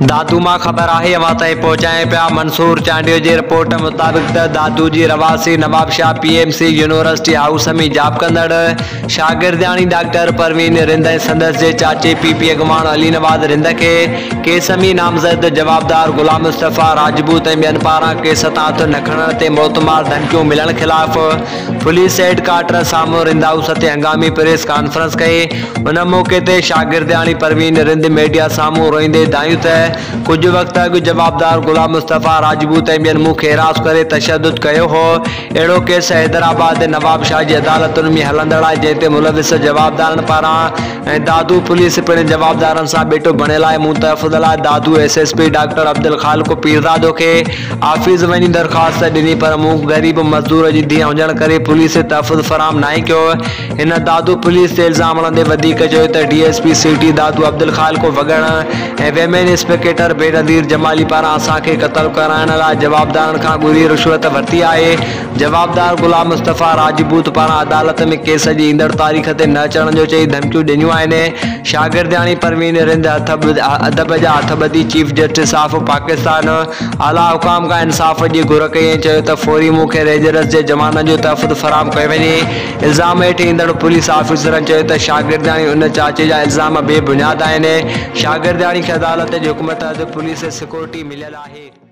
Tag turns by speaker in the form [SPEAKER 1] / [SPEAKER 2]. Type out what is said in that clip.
[SPEAKER 1] दादू मां ख़बर आहे अवां ताईं पहुचाए पिया। मंसूर चांडियो जी रिपोर्ट मुताबिक़ त दादू जी रवासी Nawab Shah PMC university house में जॉब कंदड़ शागिर्दियाणी डॉक्टर परवीन रिंद ऐं संदसि जे चाचे PP अॻवान अली नवाज़ रिंद खे केस में नामज़द जवाबदार गुलाम मुस्तफ़ा राजपूत ऐं ॿियनि पारां केस तां हथ न खणण ते मोतमार धमकियूं मिलण ख़िलाफ़ पुलिस हेडक्वार्टर साम्हूं रिंद हाउस ते हंगामी प्रेस कॉन्फ्रेंस कई। उन मौक़े ते शागिर्दियाणी परवीन रिंद मीडिया साम्हूं रोईंदे ॿुधायूं त कुछ वक्त अॻु जवाबदार गुलाम मुस्तफ़ा राजपूत ऐं ॿियनि मूंखे हिरास करे तशद्दुद कयो हो। अहिड़ो केस हैदराबाद नवाब शाह जी अदालतुनि में हलंदड़ आहे, जंहिं ते मुलविस जवाबदारनि पारां ऐं दादू पुलिस पिणु जवाबदारनि सां बेटो बणियल आहे। मुतहफ़िज़ लाइ दादू SSP डॉक्टर अब्दुल ख़ालिक़ पीरज़ादो खे ऑफिस वञी दरख़्वास्त ॾिनी, पर मूं ग़रीब मज़दूर जी धीअ हुजण करे पुलिस तहफ़्फ़ुज़ फ़राहम नाहे कयो। हिन दादू पुलिस ते इल्ज़ाम हणंदे वधीक चयो त DSP सिटी दादू अब्दुल ख़ालिक़ वॻण ऐं वेमेन इंस्पेक्टर बेनज़ीर जमाली पारां असांखे क़त्ल कराइण लाइ जवाबदारनि खां ॻुरी रिश्वत वरिती आहे। जवाबदार गुलाम मुस्तफ़ा राजपूत पारां अदालत में केस जी ईंदड़ तारीख़ ते न अचण जो चई धमकियूं ॾिनियूं आहिनि। शागिर्दियाणी परवीन रिंद अदब जा हथ ॿधी चीफ जस्टिस ऑफ पाकिस्तान आला हुकाम खां इंसाफ़ जी घुर कई ऐं चयो त फौरी मूंखे रेजरस जे जवाननि जो तहफ़्फ़ुज़ फ़राहम कयो वञे। इल्ज़ाम हेठि ईंदड़ पुलिस ऑफिसरनि चयो त शागिर्दियाणी उन चाचे जा इल्ज़ाम बेबुनियाद आहिनि। शागिर्दियाणी खे अदालत जे हुकुम तहत पुलिस सिक्योरिटी मिलियल आहे।